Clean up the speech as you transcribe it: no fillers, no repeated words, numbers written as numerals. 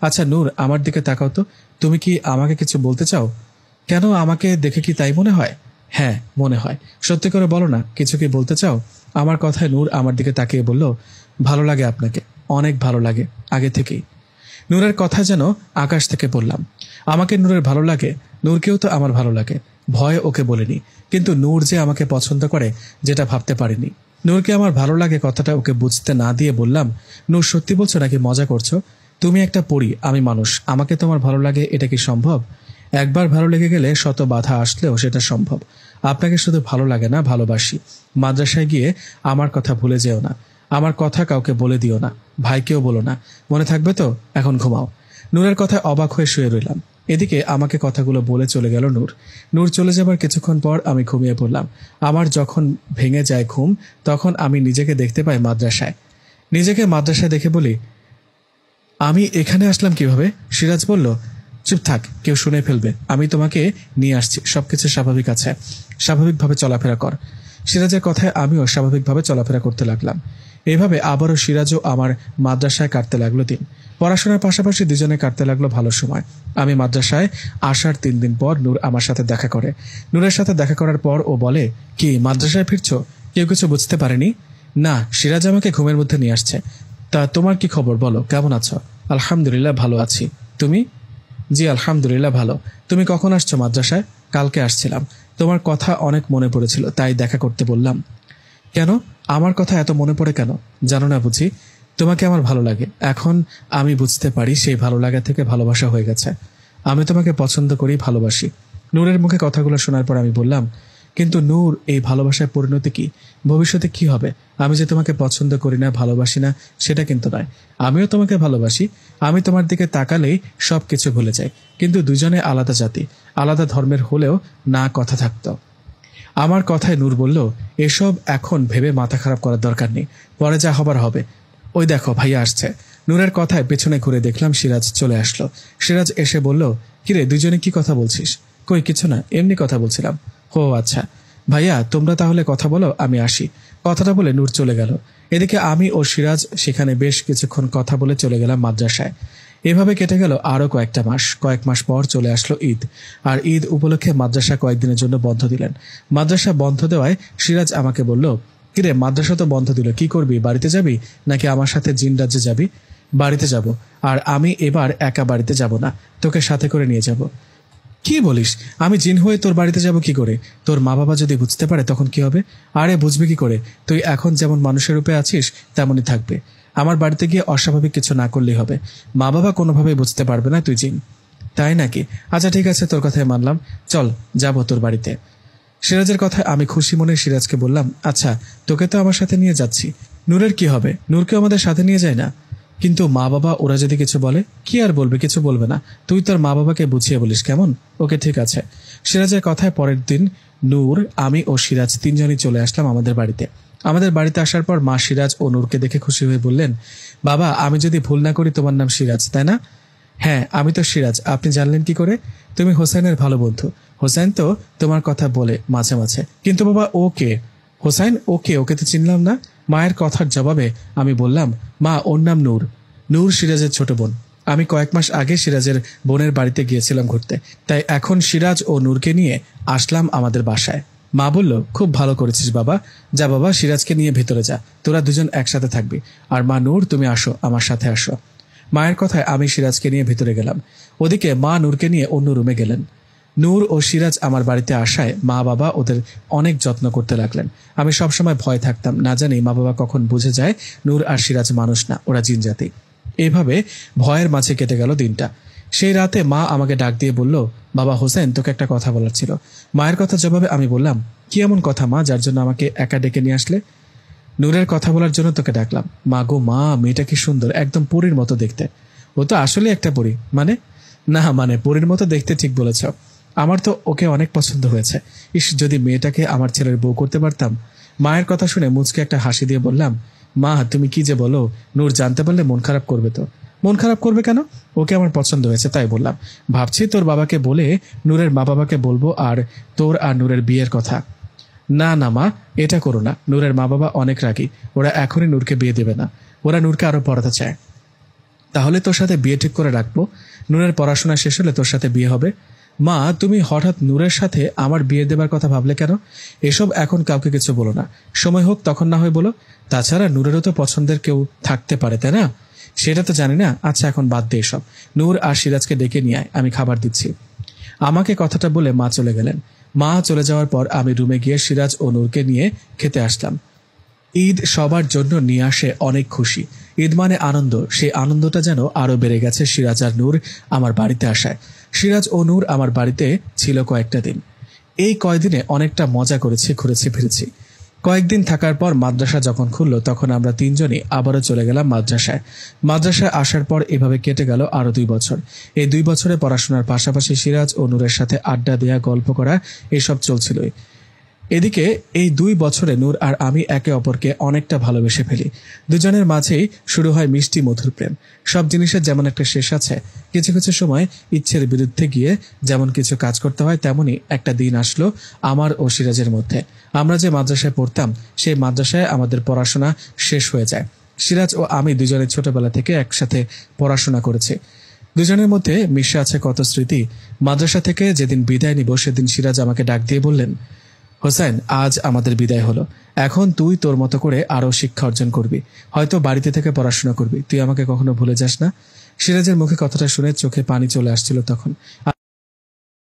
আচ্ছা নূর, আমার দিকে তাকাও তো, তুমি কি আমাকে কিছু বলতে চাও? কেন, আমাকে দেখে কি তাই মনে হয়? হ্যাঁ মনে হয়। সত্যি করে বলো না, কিছু কি বলতে চাও? আমার কথায় নূর আমার দিকে তাকিয়ে বলল, ভালো লাগে আপনাকে, অনেক ভালো লাগে, আগে থেকেই। নূরের কথা যেন আকাশ থেকে বললাম। আমাকে নূরের ভালো লাগে, নূরকেও তো আমার ভালো লাগে। ভয়ে ওকে বলিনি, কিন্তু নূর যে আমাকে পছন্দ করে যেটা ভাবতে পারিনি। নূরকে আমার ভালো লাগে কথাটা ওকে বুঝতে না দিয়ে বললাম, নূর সত্যি বলছো নাকি মজা করছো? তুমি একটা পরী, আমি মানুষ, আমাকে তোমার ভালো লাগে এটা কি সম্ভব? একবার ভালো লেগে গেলে শত বাধা আসলেও সেটা সম্ভব। আপনাকে শুধু ভালো লাগে না, ভালোবাসি। মাদ্রাসায় গিয়ে আমার কথা ভুলে যেও না, আমার কথা কাউকে বলে দিও না, ভাইকেও বলো না, মনে থাকবে তো? এখন ঘুমাও। নূরের কথায় অবাক হয়ে শুয়ে রইলাম। এদিকে আমাকে কথাগুলো বলে চলে গেল নূর। নূর চলে যাবার কিছুক্ষণ পর আমি ঘুমিয়ে পড়লাম। আমার যখন ভেঙে যায় ঘুম, তখন আমি নিজেকে দেখতে পাই মাদ্রাসায়। নিজেকে মাদ্রাসায় দেখে বলি, আমি এখানে আসলাম কিভাবে? সিরাজ বলল, চুপ থাক, কেউ শুনে ফেলবে, আমি তোমাকে নিয়ে আসছি, সবকিছু স্বাভাবিক আছে, স্বাভাবিকভাবে চলাফেরা কর। সিরাজের কথায় আমিও স্বাভাবিকভাবে চলাফেরা করতে লাগলাম। এভাবে আবারও সিরাজও আমার মাদ্রাসায় কাটতে লাগলো দিন। পড়াশোনার পাশাপাশি দুজনে কাটতে লাগলো ভালো সময়। আমি মাদ্রাসায় আসার 3 দিন পর নূর আমার সাথে দেখা করে। নূরের সাথে দেখা করার পর ও বলে, কি মাদ্রাসায় ফিরছো? কেউ কিছু বুঝতে পারেনি? না, সিরাজ আমাকে ঘুমের মধ্যে নিয়ে আসছে। তা তোমার কি খবর বলো, কেমন আছো? আলহামদুলিল্লাহ ভালো আছি। তুমি? জি আলহামদুলিল্লাহ ভালো। তুমি কখন আসছো মাদ্রাসায়? কালকে আসছিলাম, তোমার কথা অনেক মনে পড়েছিল, তাই দেখা করতে বললাম। কেন, আমার কথা এত মনে পড়ে কেন? জানো না বুঝি? তোমাকে আমার ভালো লাগে। এখন আমি বুঝতে পারি সেই ভালো লাগা থেকে ভালোবাসা হয়ে গেছে। আমি তোমাকে পছন্দ করি, ভালোবাসি। নূরের মুখে কথাগুলো শোনার পর আমি বললাম, কিন্তু নূর, এই ভালোবাসার পরিণতি কি? ভবিষ্যতে কি হবে? আমি যে তোমাকে পছন্দ করি না, ভালোবাসি না, সেটা কিন্তু নয়। আমিও তোমাকে ভালোবাসি। আমি তোমার দিকে তাকালেই সবকিছু ভুলে যাই। কিন্তু দুজনে আলাদা জাতি, আলাদা ধর্মের হলেও না কথা থাকতো। আমার কথায় নূর বলল, এসব এখন ভেবে মাথা খারাপ করার দরকার নেই, পরে যা হবার হবে। ওই দেখো ভাইয়া আসছে। নূরের কথায় পেছনে ঘুরে দেখলাম সিরাজ চলে আসলো। সিরাজ এসে বলল, কিরে দুজনে কি কথা বলছিস? কই কিছু না, এমনি কথা বলছিলাম। ও আচ্ছা, ভাইয়া তোমরা তাহলে কথা বলো, আমি আসি। কথাটা বলে নূর চলে গেল। এদিকে আমি ও সিরাজ সেখানে বেশ কিছুক্ষণ কথা বলে চলে গেলাম মাদ্রাসায়। এভাবে কেটে গেল আরো কয়েকটা মাস। কয়েক মাস পর চলে আসলো ঈদ। আর ঈদ উপলক্ষে মাদ্রাসা কয়েকদিনের জন্য বন্ধ দিলেন। মাদ্রাসা বন্ধ দেওয়ায় সিরাজ আমাকে বলল, কিরে মাদ্রাসা তো বন্ধ দিল, কি করবি? বাড়িতে যাবি নাকি আমার সাথে জিন রাজ্যে যাবি? বাড়িতে যাব। আর আমি এবার একা বাড়িতে যাব না, তোকে সাথে করে নিয়ে যাব। কি বলিস? আমি জিন হয়ে তোর বাড়িতে যাব কি করে? তোর মা বাবা যদি বুঝতে পারে তখন কি হবে? আরে বুঝবে কি করে? তুই এখন যেমন মানুষের রূপে আছিস তেমনই থাকবে। আমার বাড়িতে গিয়ে অস্বাভাবিক কিছু না করলেই হবে। মা বাবা কোনোভাবেই বুঝতে পারবে না তুই জিন। তাই নাকি? আচ্ছা ঠিক আছে, তোর কথাই মানলাম, চল যাব তোর বাড়িতে। সিরাজের কথায় আমি খুশি মনে সিরাজকে বললাম, আচ্ছা তোকে তো আমার সাথে নিয়ে যাচ্ছি, নূরের কি হবে? নূরকে আমাদের সাথে নিয়ে যায় না? কিন্তু মা বাবা ওরা যদি কিছু বলে? কি আর বলবে, কিছু বলবে না। তুই তোর মা বাবাকে বুঝিয়ে বলিস, কেমন? ওকে ঠিক আছে। সিরাজের কথায় পরের দিন নূর, আমি ও সিরাজ তিনজনই চলে আসলাম আমাদের বাড়িতে। আমাদের বাড়িতে আসার পর মা সিরাজ ও নূরকে দেখে খুশি হয়ে বললেন, বাবা আমি যদি ভুল না করি তোমার নাম সিরাজ, তাই না? হ্যাঁ আমি তো সিরাজ, আপনি জানলেন কি করে? তুমি হোসেনের ভালো বন্ধু। হোসেন তো তোমার কথা বলে মাঝে মাঝে। কিন্তু বাবা ও কে? হোসেন? ওকে ওকে তো চিনলাম না। মায়ের কথার জবাবে আমি বললাম, মা ওর নাম নূর। নূর সিরাজের ছোট বোন। আমি কয়েক মাস আগে সিরাজের বোনের বাড়িতে গিয়েছিলাম ঘুরতে, তাই এখন সিরাজ ও নূরকে নিয়ে আসলাম আমাদের বাসায়। মা বলল, খুব ভালো করেছিস বাবা, যা বাবা সিরাজকে নিয়ে ভেতরে যা, তোরা দুজন একসাথে থাকবি। আর মা নূর তুমি আসো, আমার সাথে আসো। মায়ের কথায় আমি সিরাজকে নিয়ে ভেতরে গেলাম। ওদিকে মা নূরকে নিয়ে অন্য রুমে গেলেন। নূর ও সিরাজ আমার বাড়িতে আসায় মা বাবা ওদের অনেক যত্ন করতে লাগলেন। আমি সবসময় ভয় থাকতাম, না জানি মা বাবা কখন বুঝে যায় নূর আর সিরাজ মানুষ না, ওরা জিন জাতি। এইভাবে ভয়ের মাঝে কেটে গেল দিনটা। সেই রাতে মা আমাকে ডাক দিয়ে বলল, বাবা হোসেন তোকে একটা কথা বলার ছিল। মায়ের কথা জবাবে আমি বললাম, কি এমন কথা মা যার জন্য আমাকে একা ডেকে নিয়ে আসলে? নূরের কথা বলার জন্য তোকে ডাকলাম। মা গো মা, মেয়েটা কি সুন্দর, একদম পরীর মতো দেখতে। ও তো আসলে একটা পরী। মানে? না মানে পরীর মতো দেখতে, ঠিক বলেছ। আমার তো ওকে অনেক পছন্দ হয়েছে। ইস, যদি মেয়েটাকে আমার ছেলের বউ করতে পারতাম। মায়ের কথা শুনে মুচকে একটা হাসি দিয়ে বললাম, মা তুমি কি যে বলো, নূর জানতে পারলে মন খারাপ করবে তো। মন খারাপ করবে কেন? ওকে আমার পছন্দ হয়েছে তাই বললাম। ভাবছি তোর বাবাকে বলে নূরের মা বাবাকে বলবো আর তোর আর নূরের বিয়ের কথা। না না মা, এটা করো না, নূরের মা বাবা অনেক রাগী, ওরা এখনই নূরকে বিয়ে দেবে না, ওরা নূরকে আরো পড়াতে চায়। তাহলে তোর সাথে বিয়ে ঠিক করে রাখবো। নূরের পড়াশোনা শেষ হলে তোর সাথে বিয়ে হবে। মা, তুমি হঠাৎ নূরের সাথে আমার বিয়ে দেবার কথা ভাবলে কেন? এসব এখন কাউকে কিছু বলো না, সময় হোক তখন না হয় বলো। তাছাড়া নূরেরও তো পছন্দের কেউ থাকতে পারে, তাই না? সেটা তো জানি না। আচ্ছা, এখন বাদ দে এসব। নূর আর সিরাজকে ডেকে নিয়ে আয়, আমি খাবার দিচ্ছি। আমাকে কথাটা বলে মা চলে গেলেন। মা চলে যাওয়ার পর আমি রুমে গিয়ে সিরাজ ও নূরকে নিয়ে খেতে আসলাম। ঈদ সবার জন্য নিয়ে আসে অনেক খুশি। ঈদ মানে আনন্দ। সেই আনন্দটা যেন আরো বেড়ে গেছে সিরাজ আর নূর আমার বাড়িতে আসায়। সিরাজ ও নূর আমার বাড়িতে ছিল কয়েকটা দিন। এই কয়দিনে অনেকটা মজা করেছি, ঘুরেছি ফিরেছি। কয়েকদিন থাকার পর মাদ্রাসা যখন খুললো তখন আমরা তিনজনই আবারও চলে গেলাম মাদ্রাসায়। মাদ্রাসায় আসার পর এভাবে কেটে গেল আরো 2 বছর। এই 2 বছরে পড়াশোনার পাশাপাশি সিরাজ ও নূরের সাথে আড্ডা দেয়া, গল্প করা এসব চলছিলই। এদিকে এই 2 বছরে নূর আর আমি একে অপরকে অনেকটা ভালোবেসে ফেলি। দুজনের মাঝেই শুরু হয় মিষ্টি মধুর প্রেম। সব জিনিসের যেমন একটা শেষ আছে, কিছু কিছু সময় ইচ্ছের বিরুদ্ধে গিয়ে যেমন কিছু কাজ করতে হয়, তেমনি একটা দিন আসলো আমার ও সিরাজের মধ্যে। আমরা যে মাদ্রাসায় পড়তাম সেই মাদ্রাসায় আমাদের পড়াশোনা শেষ হয়ে যায়। সিরাজ ও আমি দুজনে ছোটবেলা থেকে একসাথে পড়াশোনা করেছি। দুজনের মধ্যে মিশে আছে কত স্মৃতি। মাদ্রাসা থেকে যেদিন বিদায় নিব সেদিন সিরাজ আমাকে ডাক দিয়ে বললেন, হোসেন, আজ আমাদের বিদায় হলো। এখন তুই তোর মতো করে আরো শিক্ষা অর্জন করবি, হয়তো বাড়িতে থেকে পড়াশোনা করবি। তুই আমাকে কখনো ভুলে যাস না। সিরাজের মুখে কথাটা শুনে চোখে পানি চলে আসছিল তখন।